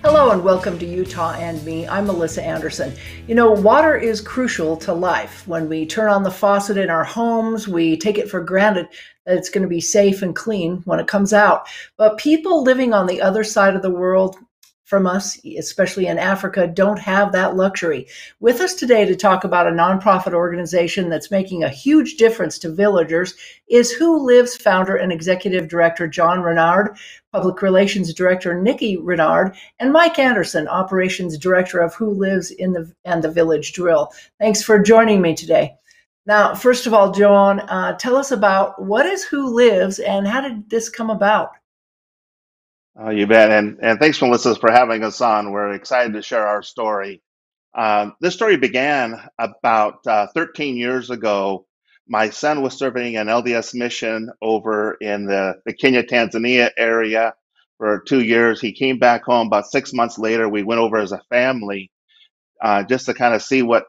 Hello and welcome to Utah and Me. I'm Melissa Anderson. You know, water is crucial to life. When we turn on the faucet in our homes, we take it for granted that it's going to be safe and clean when it comes out. But people living on the other side of the world from us, especially in Africa, don't have that luxury. With us today to talk about a nonprofit organization that's making a huge difference to villagers is WHOlives founder and executive director John Renard, public relations director Nikki Renard, and Mike Anderson, operations director of WHOlives and the Village Drill. Thanks for joining me today. Now, first of all, John, tell us about what is WHOlives and how did this come about? You bet. And thanks, Melissa, for having us on. We're excited to share our story. This story began about 13 years ago. My son was serving an LDS mission over in the Kenya, Tanzania area for 2 years. He came back home about 6 months later. We went over as a family just to kind of see what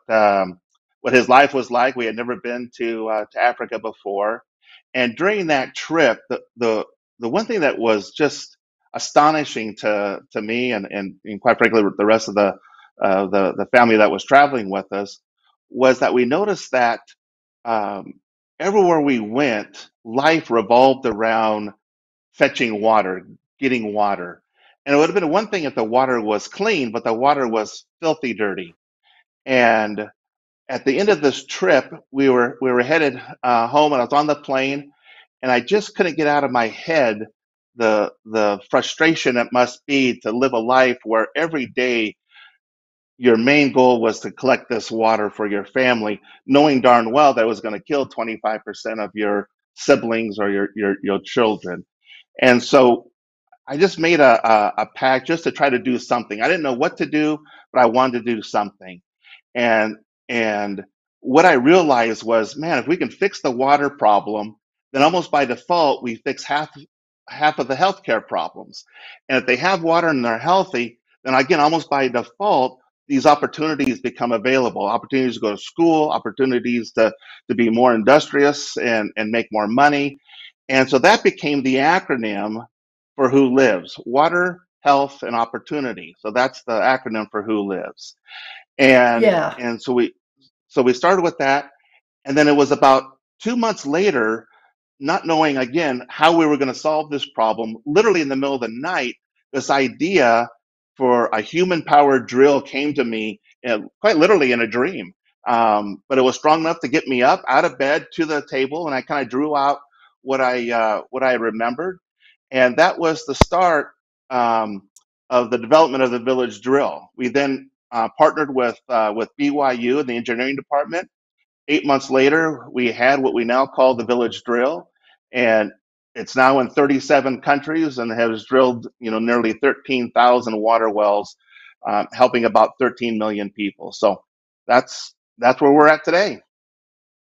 his life was like. We had never been to Africa before. And during that trip, the one thing that was just astonishing to me and quite frankly the rest of the family that was traveling with us was that we noticed that um, everywhere we went, life revolved around fetching water, getting water. And it would have been one thing if the water was clean, but the water was filthy dirty. And at the end of this trip, we were headed home, and I was on the plane, and I just couldn't get out of my head the frustration it must be to live a life where every day your main goal was to collect this water for your family, knowing darn well that it was going to kill 25% of your siblings or your children. And so I just made a pact just to try to do something. I didn't know what to do, but I wanted to do something. And and what I realized was, man, if we can fix the water problem, then almost by default we fix half of the healthcare problems. And if they have water and they're healthy, then again, almost by default, these opportunities become available. Opportunities to go to school, opportunities to be more industrious and make more money. And so that became the acronym for Who Lives: Water, Health, and Opportunity. So that's the acronym for Who Lives. And Yeah. and so we started with that, and then it was about 2 months later, not knowing again how we were going to solve this problem. Literally in the middle of the night, this idea for a human-powered drill came to me, quite literally in a dream. But it was strong enough to get me up out of bed to the table, and I kind of drew out what I remembered, and that was the start of the development of the village drill. We then partnered with BYU and the engineering department. 8 months later, we had what we now call the village drill, and it's now in 37 countries and has drilled, nearly 13,000 water wells, helping about 13 million people. So that's where we're at today.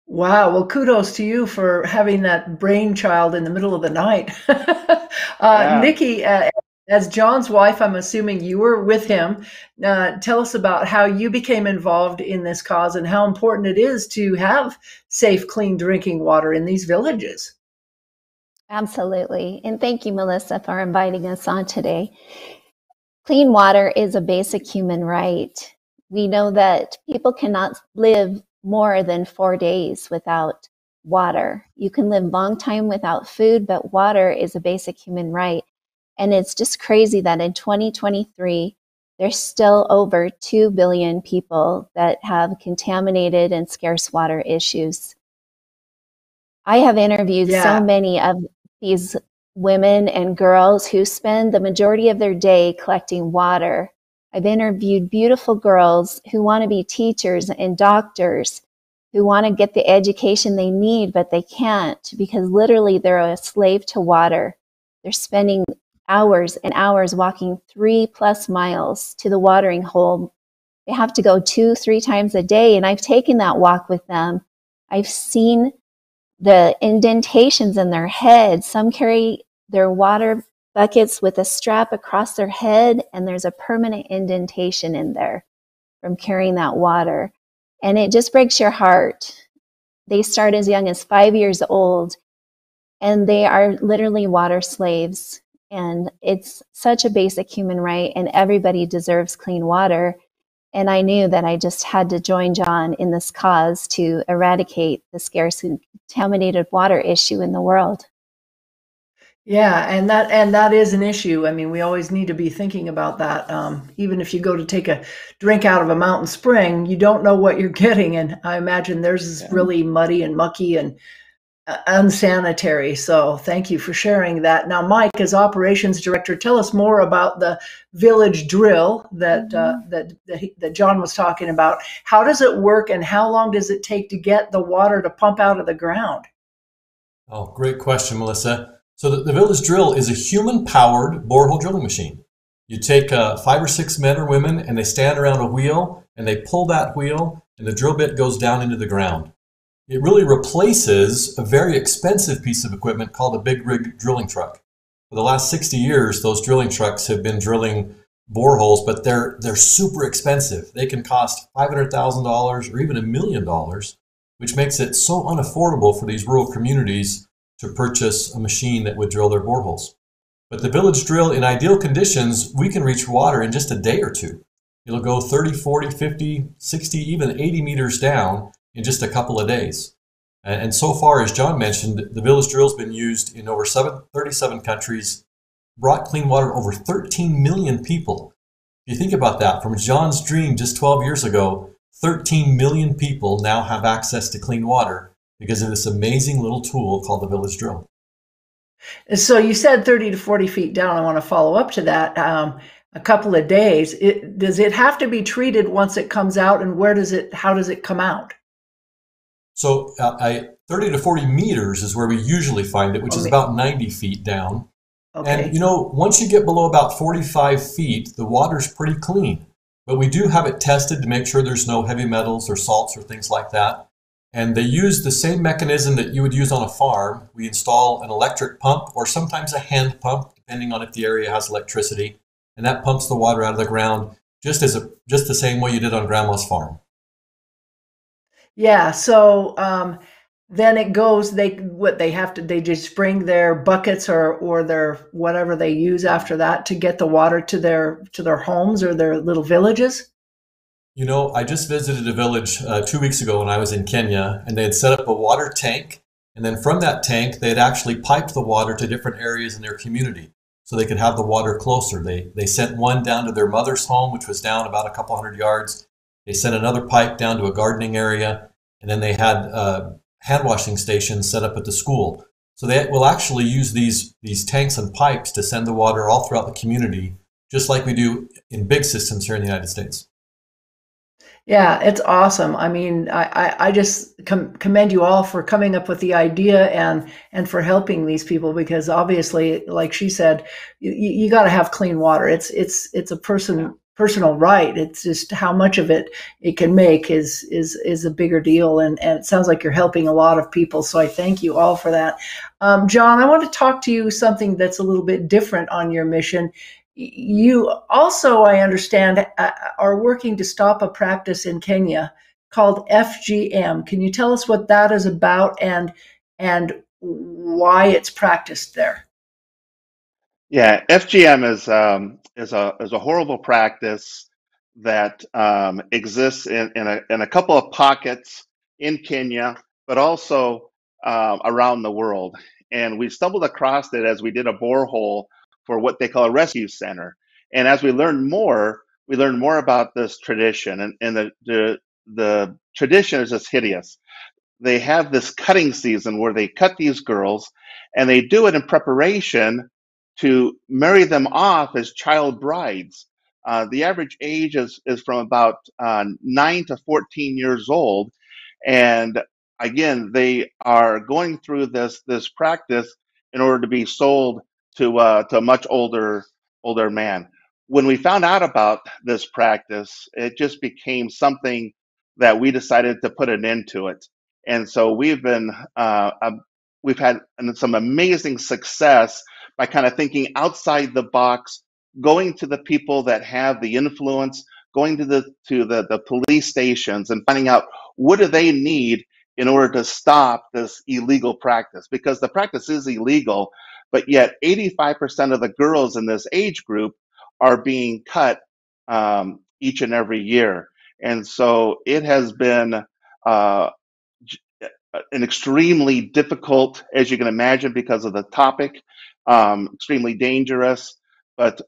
Wow. Well, kudos to you for having that brainchild in the middle of the night. Yeah. Nikki, as John's wife, I'm assuming you were with him. Tell us about how you became involved in this cause and how important it is to have safe, clean drinking water in these villages. Absolutely. And thank you, Melissa, for inviting us on today. Clean water is a basic human right. We know that people cannot live more than 4 days without water. You can live a long time without food, but water is a basic human right. And it's just crazy that in 2023, there's still over 2 billion people that have contaminated and scarce water issues. I have interviewed so Yeah. many of these women and girls who spend the majority of their day collecting water. I've interviewed beautiful girls who want to be teachers and doctors, who want to get the education they need, but they can't because literally they're a slave to water. They're spending hours and hours walking 3+ miles to the watering hole. They have to go 2-3 times a day, and I've taken that walk with them. I've seen the indentations in their head. Some carry their water buckets with a strap across their head, and there's a permanent indentation in there from carrying that water. And it just breaks your heart. They start as young as 5 years old, and they are literally water slaves. And it's such a basic human right, and everybody deserves clean water. And I knew that I just had to join John in this cause to eradicate the scarce and contaminated water issue in the world. Yeah, and that is an issue. I mean, we always need to be thinking about that. Even if you go to take a drink out of a mountain spring, you don't know what you're getting, and I imagine theirs is Yeah. really muddy and mucky and unsanitary. So, thank you for sharing that. Now, Mike, as operations director, tell us more about the village drill that John was talking about. How does it work, and how long does it take to get the water to pump out of the ground? Oh, great question, Melissa. So the village drill is a human-powered borehole drilling machine. You take 5 or 6 men or women, and they stand around a wheel, and they pull that wheel, and the drill bit goes down into the ground. It really replaces a very expensive piece of equipment called a big rig drilling truck. For the last 60 years, those drilling trucks have been drilling boreholes, but they're super expensive. They can cost $500,000 or even $1 million, which makes it so unaffordable for these rural communities to purchase a machine that would drill their boreholes. But the village drill, in ideal conditions, we can reach water in just a day or two. It'll go 30, 40, 50, 60, even 80 meters down in just a couple of days. And so far, as John mentioned, the village drill's been used in over 37 countries, brought clean water to over 13 million people. If you think about that, from John's dream just 12 years ago, 13 million people now have access to clean water because of this amazing little tool called the village drill. So you said 30 to 40 feet down. I want to follow up to that. A couple of days. Does it have to be treated once it comes out, and how does it come out? So 30 to 40 meters is where we usually find it, which is about 90 feet down. Okay. And once you get below about 45 feet, the water's pretty clean. But we do have it tested to make sure there's no heavy metals or salts or things like that. And they use the same mechanism that you would use on a farm. We install an electric pump or sometimes a hand pump, depending on if the area has electricity. And that pumps the water out of the ground just the same way you did on Grandma's farm. Yeah. So then it goes. They just bring their buckets or their whatever they use after that to get the water to their homes or their little villages. I just visited a village 2 weeks ago when I was in Kenya, and they had set up a water tank. And then from that tank, they had actually piped the water to different areas in their community so they could have the water closer. They sent one down to their mother's home, which was down about a couple hundred yards. They sent another pipe down to a gardening area, and then they had hand washing stations set up at the school. So they will actually use these tanks and pipes to send the water all throughout the community, just like we do in big systems here in the United States. Yeah, it's awesome. I mean, I just commend you all for coming up with the idea and for helping these people, because obviously, like she said, you got to have clean water. It's a personal right. It's just how much of it can make is a bigger deal, and it sounds like you're helping a lot of people. So I thank you all for that. John, I want to talk to you something that's a little bit different on your mission. You also, I understand, are working to stop a practice in Kenya called FGM. Can you tell us what that is about and why it's practiced there? Yeah, FGM is a horrible practice that exists in a couple of pockets in Kenya, but also around the world. And we stumbled across it as we did a borehole for what they call a rescue center. And as we learned more about this tradition, and the tradition is just hideous. They have this cutting season where they cut these girls, and they do it in preparation to marry them off as child brides. The average age is from about 9 to 14 years old, and again, they are going through this practice in order to be sold to a much older man. When we found out about this practice, it just became something that we decided to put an end to it. And so we've had some amazing success by kind of thinking outside the box, going to the people that have the influence, going to the police stations and finding out what do they need in order to stop this illegal practice, because the practice is illegal, but yet 85% of the girls in this age group are being cut each and every year. And so it has been uh, an extremely difficult, as you can imagine, because of the topic, extremely dangerous. But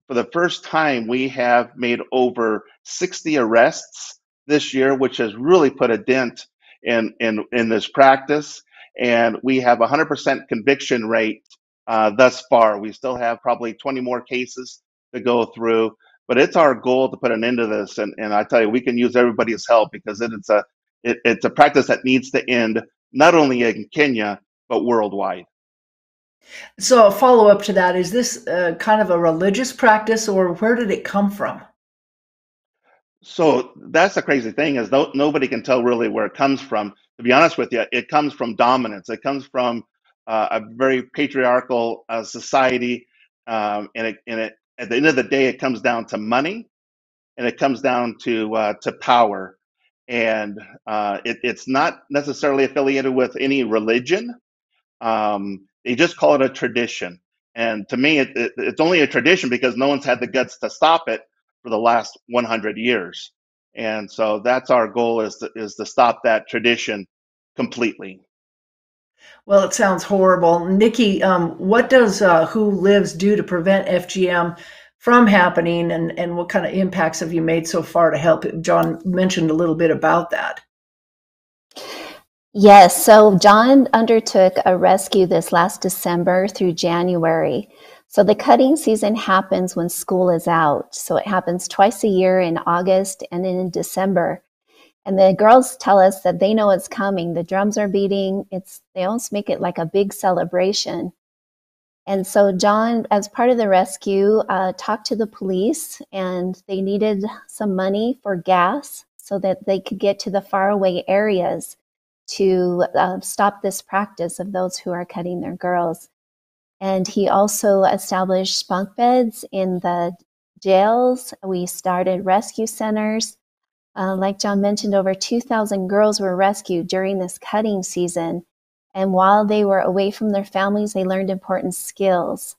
for the first time, we have made over 60 arrests this year, which has really put a dent in this practice. And we have a 100% conviction rate thus far. We still have probably 20 more cases to go through, but it's our goal to put an end to this. And I tell you, we can use everybody's help because it's a practice that needs to end not only in Kenya, but worldwide. So, a follow up to that, is this kind of a religious practice, or where did it come from? So that's the crazy thing is nobody can tell really where it comes from. To be honest with you, it comes from dominance. It comes from a very patriarchal society, and at the end of the day, it comes down to money and it comes down to power, and it's not necessarily affiliated with any religion. They just call it a tradition. And to me, it's only a tradition because no one's had the guts to stop it for the last 100 years. And so that's our goal is to stop that tradition completely. Well, it sounds horrible. Nikki, what does Who Lives do to prevent FGM from happening, and what kind of impacts have you made so far to help? John mentioned a little bit about that. Yes, so John undertook a rescue this last December through January. So the cutting season happens when school is out. So it happens twice a year in August and in December. And the girls tell us that they know it's coming. The drums are beating. They almost make it like a big celebration. And so John, as part of the rescue, talked to the police, and they needed some money for gas so that they could get to the faraway areas to stop this practice of those who are cutting their girls. And he also established bunk beds in the jails. We started rescue centers. Like John mentioned, over 2,000 girls were rescued during this cutting season. And while they were away from their families, they learned important skills.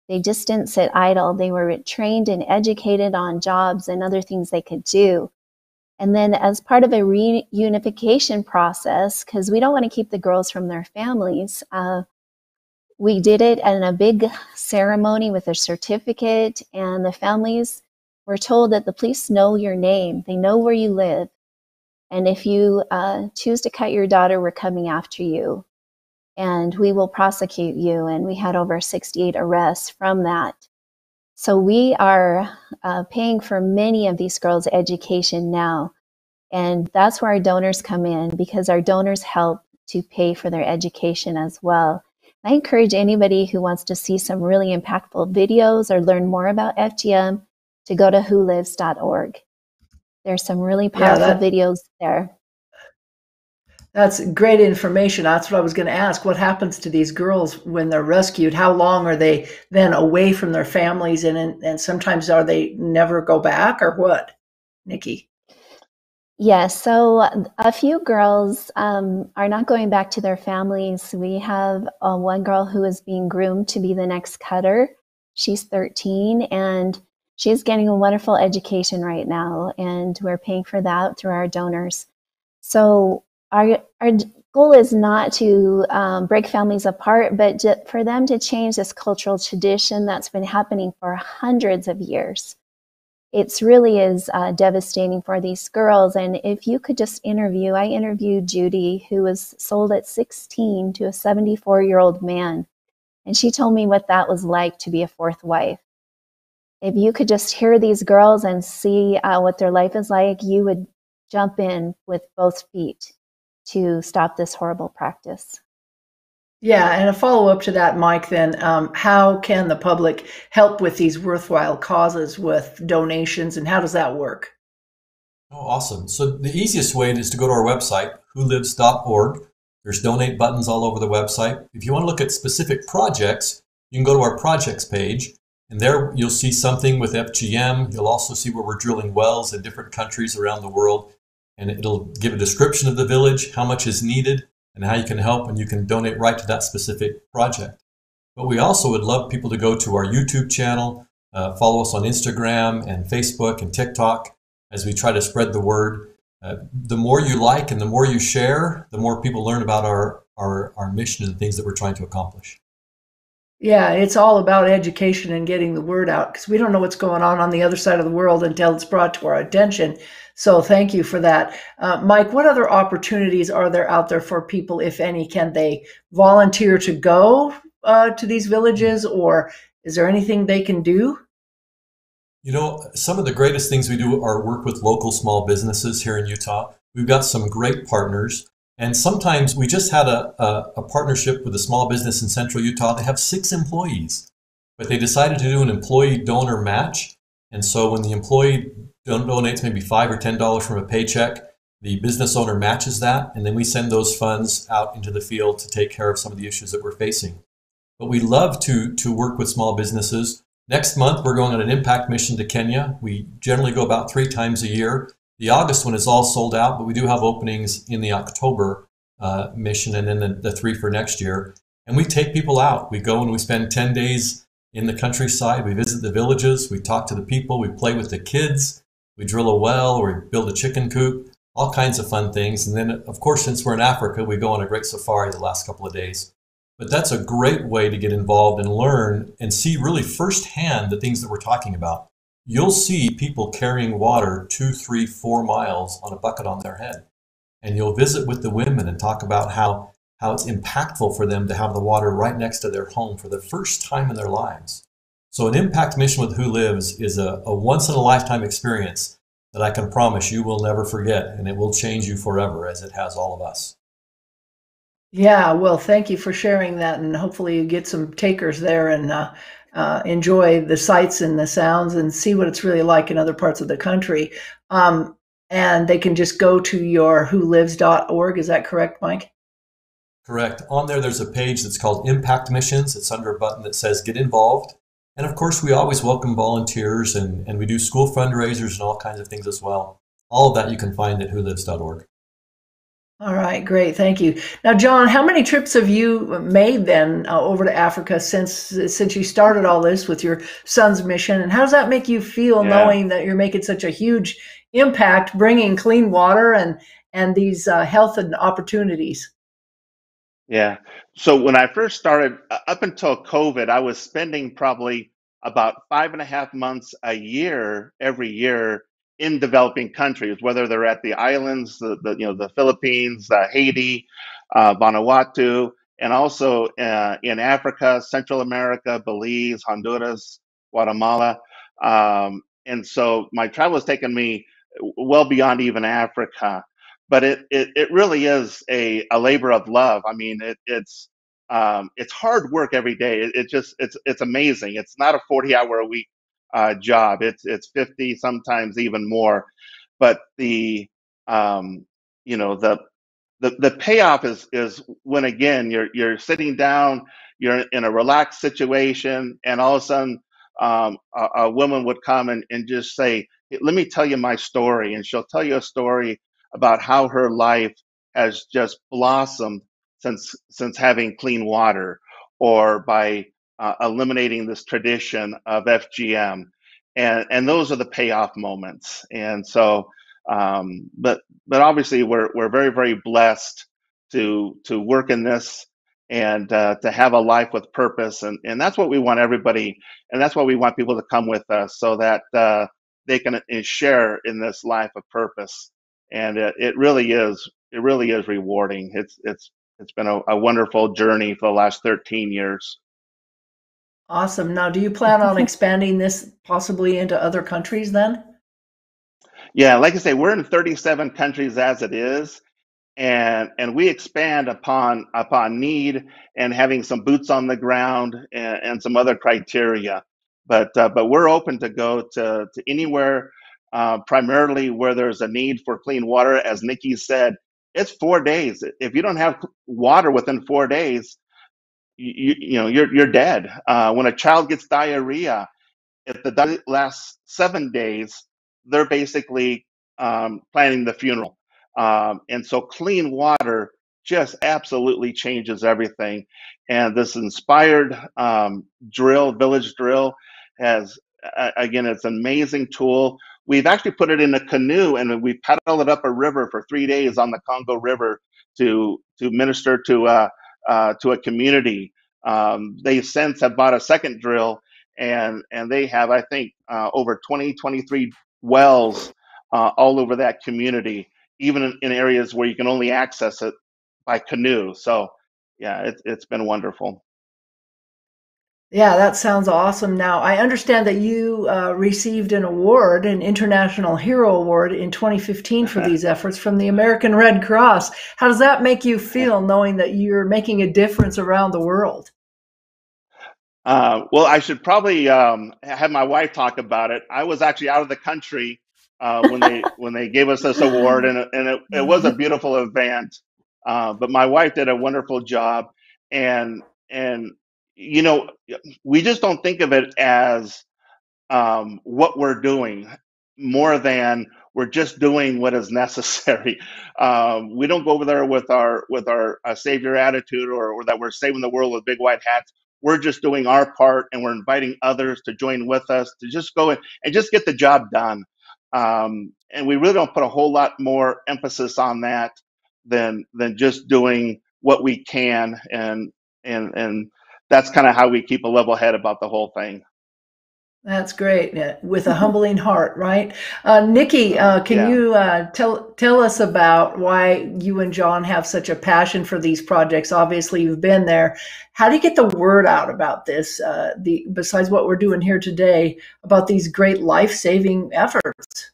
They just didn't sit idle. They were trained and educated on jobs and other things they could do. And then as part of a reunification process, because we don't want to keep the girls from their families, we did it in a big ceremony with a certificate, and the families were told that the police know your name. They know where you live. And if you choose to cut your daughter, we're coming after you. And we will prosecute you. And we had over 68 arrests from that. So we are paying for many of these girls' education now. And that's where our donors come in, because our donors help to pay for their education as well. I encourage anybody who wants to see some really impactful videos or learn more about FGM to go to WHOlives.org. There's some really powerful videos there. That's great information. That's what I was going to ask. What happens to these girls when they're rescued? How long are they then away from their families? And sometimes are they never go back, or what, Nikki? Yes, so a few girls are not going back to their families. We have one girl who is being groomed to be the next cutter. She's 13, and she's getting a wonderful education right now, and we're paying for that through our donors. So our goal is not to break families apart, but for them to change this cultural tradition that's been happening for hundreds of years. It really is devastating for these girls. And if you could just I interviewed Judy, who was sold at 16 to a 74-year-old man. And she told me what that was like to be a fourth wife. If you could just hear these girls and see what their life is like, you would jump in with both feet to stop this horrible practice. Yeah, and a follow-up to that, Mike, then, how can the public help with these worthwhile causes with donations, and how does that work? Oh, awesome. So the easiest way is to go to our website, WHOlives.org. There's donate buttons all over the website. If you want to look at specific projects, you can go to our projects page, and there you'll see something with FGM. You'll also see where we're drilling wells in different countries around the world, and it'll give a description of the village, how much is needed, and how you can help, and you can donate right to that specific project. But we also would love people to go to our YouTube channel, follow us on Instagram and Facebook and TikTok as we try to spread the word. The more you like and the more you share, the more people learn about our mission and the things that we're trying to accomplish. Yeah, it's all about education and getting the word out because we don't know what's going on the other side of the world until it's brought to our attention. So thank you for that. Mike, what other opportunities are there out there for people, if any? Can they volunteer to go to these villages, or is there anything they can do? You know, some of the greatest things we do are work with local small businesses here in Utah. We've got some great partners. And sometimes we just had a partnership with a small business in central Utah. They have 6 employees, but they decided to do an employee donor match. And so when the employee donates maybe $5 or $10 from a paycheck, the business owner matches that. And then we send those funds out into the field to take care of some of the issues that we're facing. But we love to work with small businesses. Next month, we're going on an impact mission to Kenya. We generally go about 3 times a year. The August one is all sold out, but we do have openings in the October mission and then the 3 for next year. And we take people out. We go and we spend 10 days in the countryside. We visit the villages. We talk to the people. We play with the kids. We drill a well or we build a chicken coop, all kinds of fun things. And then, of course, since we're in Africa, we go on a great safari the last couple of days. But that's a great way to get involved and learn and see really firsthand the things that we're talking about. You'll see people carrying water 2, 3, 4 miles on a bucket on their head. And you'll visit with the women and talk about how it's impactful for them to have the water right next to their home for the first time in their lives. So an impact mission with WHOlives is a once-in-a-lifetime experience that I can promise you will never forget, and it will change you forever as it has all of us. Yeah, well, thank you for sharing that, and hopefully you get some takers there and enjoy the sights and the sounds and see what it's really like in other parts of the country. And they can just go to your wholives.org. Is that correct, Mike? Correct. On there, there's a page that's called Impact Missions. It's under a button that says Get Involved. And of course, we always welcome volunteers, and we do school fundraisers and all kinds of things as well. All of that you can find at wholives.org. All right, great. Thank you. Now, John, how many trips have you made then over to Africa since you started all this with your son's mission? And how does that make you feel knowing that you're making such a huge impact, bringing clean water and these health and opportunities? Yeah. So when I first started, up until COVID, I was spending probably about 5.5 months a year, every year, in developing countries, whether they're at the islands, the Philippines, Haiti, Vanuatu, and also in Africa, Central America, Belize, Honduras, Guatemala. And so my travel has taken me well beyond even Africa, but it really is a labor of love. I mean, it's hard work every day. It's amazing. It's not a 40-hour a week job. It's 50, sometimes even more. But um, the the payoff is when again you're sitting down, you're in a relaxed situation, and all of a sudden a woman would come and just say, "Hey, let me tell you my story," and she'll tell you a story about how her life has just blossomed since having clean water, or by eliminating this tradition of FGM, and those are the payoff moments. And so, but obviously we're very, very blessed to work in this, and to have a life with purpose, and that's what we want everybody, and that's why we want people to come with us, so that they can share in this life of purpose. And it really is rewarding. It's been a wonderful journey for the last 13 years. Awesome. Now, do you plan on expanding this possibly into other countries then? Yeah, like I say, we're in 37 countries as it is, and we expand upon need, and having some boots on the ground, and some other criteria. But we're open to go to anywhere, primarily where there's a need for clean water. As Nikki said, it's 4 days. If you don't have water within 4 days, you're dead. When a child gets diarrhea, if the diet lasts 7 days, they're basically planning the funeral. And so clean water just absolutely changes everything. And this inspired village drill, has again, it's an amazing tool. We've actually put it in a canoe and we paddled it up a river for 3 days on the Congo River to minister to a community. They since have bought a second drill, and they have, I think, over 23 wells all over that community, even in areas where you can only access it by canoe. So, yeah, it's been wonderful. Yeah, that sounds awesome. Now, I understand that you received an award, an International Hero Award in 2015 for these efforts from the American Red Cross. How does that make you feel knowing that you're making a difference around the world? Well, I should probably have my wife talk about it. I was actually out of the country when they gave us this award, and it was a beautiful event. But my wife did a wonderful job, and you know, we just don't think of it as what we're doing more than we're just doing what is necessary. We don't go over there with our savior attitude, or that we're saving the world with big white hats. We're just doing our part, and we're inviting others to join with us to just go in and just get the job done. And we really don't put a whole lot more emphasis on that than just doing what we can, and that's kind of how we keep a level head about the whole thing. That's great. Yeah, with a humbling heart, right? Nikki, can Yeah. you tell us about why you and John have such a passion for these projects? Obviously, you've been there. How do you get the word out about this? Besides what we're doing here today, about these great life-saving efforts?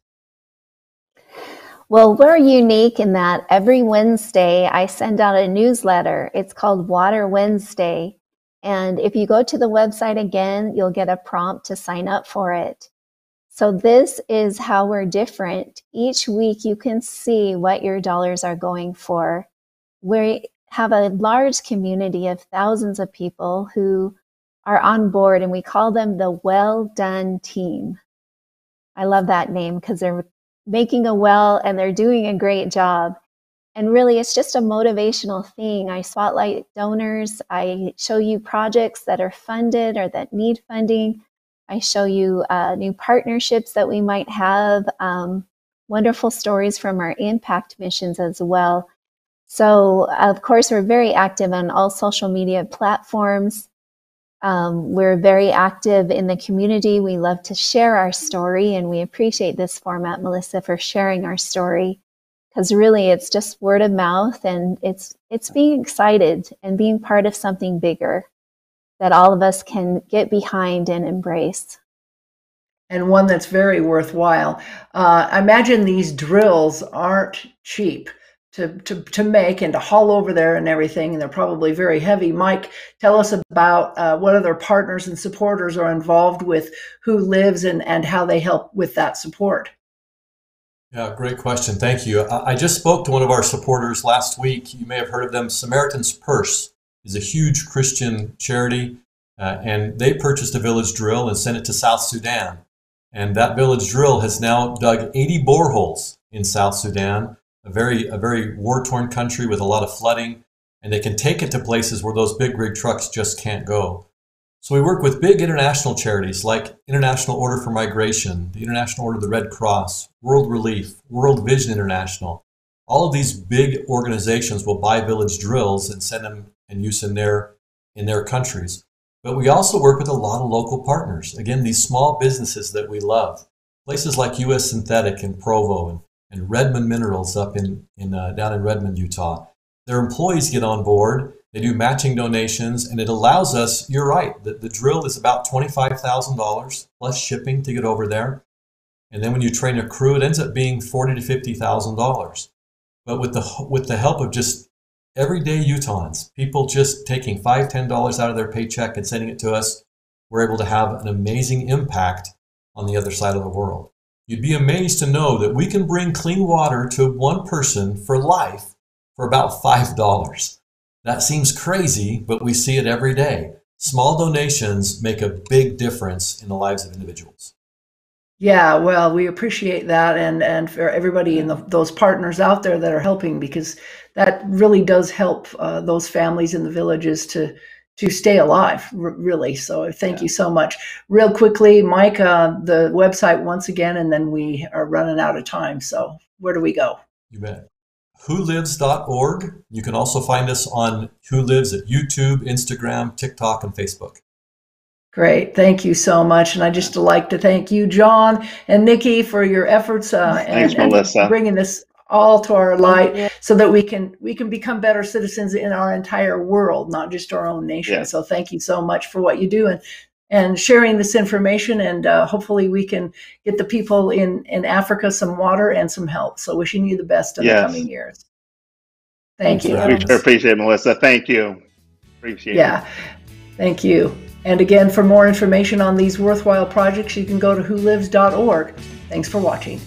Well, we're unique in that every Wednesday I send out a newsletter. It's called Water Wednesday. And if you go to the website again, you'll get a prompt to sign up for it. So this is how we're different. Each week you can see what your dollars are going for. We have a large community of thousands of people who are on board, and we call them the Well Done Team. I love that name because they're making a well and they're doing a great job. And really, it's just a motivational thing. I spotlight donors. I show you projects that are funded or that need funding. I show you new partnerships that we might have, wonderful stories from our impact missions as well. So, of course, we're very active on all social media platforms. We're very active in the community. We love to share our story, and we appreciate this format, Melissa, for sharing our story. Because really, it's just word of mouth, and it's being excited and being part of something bigger that all of us can get behind and embrace. And one that's very worthwhile. I imagine these drills aren't cheap to make and to haul over there and everything, and they're probably very heavy. Mike, tell us about what other partners and supporters are involved with WHOlives and how they help with that support. Yeah, great question. Thank you. I just spoke to one of our supporters last week. You may have heard of them. Samaritan's Purse is a huge Christian charity, and they purchased a village drill and sent it to South Sudan. And that village drill has now dug 80 boreholes in South Sudan, a very war-torn country with a lot of flooding, and they can take it to places where those big rig trucks just can't go. So we work with big international charities like International Order for Migration, the International Order of the Red Cross, World Relief, World Vision International. All of these big organizations will buy village drills and send them and use in their countries. But we also work with a lot of local partners. Again, these small businesses that we love. Places like US Synthetic in Provo and Redmond Minerals up down in Redmond, Utah. Their employees get on board. They do matching donations, and it allows us, you're right, the drill is about $25,000 plus shipping to get over there. And then when you train a crew, it ends up being $40,000 to $50,000. But with the help of just everyday Utahns, people just taking $5, $10 out of their paycheck and sending it to us, we're able to have an amazing impact on the other side of the world. You'd be amazed to know that we can bring clean water to one person for life for about $5. That seems crazy, but we see it every day. Small donations make a big difference in the lives of individuals. Yeah, well, we appreciate that, and for everybody and those partners out there that are helping, because that really does help those families in the villages to stay alive, really. So thank Yeah. you so much. Real quickly, Mike, the website once again, and then we are running out of time. So where do we go? You bet. WHOlives.org. You can also find us on Who Lives at YouTube, Instagram, TikTok, and Facebook. Great. Thank you so much. And I just like to thank you, John and Nikki, for your efforts Thanks, and Melissa. bringing this all to our Thank light you. so that we can become better citizens in our entire world, not just our own nation. Yes. So thank you so much for what you do and sharing this information. And hopefully we can get the people in Africa some water and some help. So wishing you the best in the Yes. coming years. Thank Thanks for you. having We us. appreciate it, Melissa. Thank you. Appreciate it. Yeah. Thank you. And again, for more information on these worthwhile projects, you can go to wholives.org. Thanks for watching.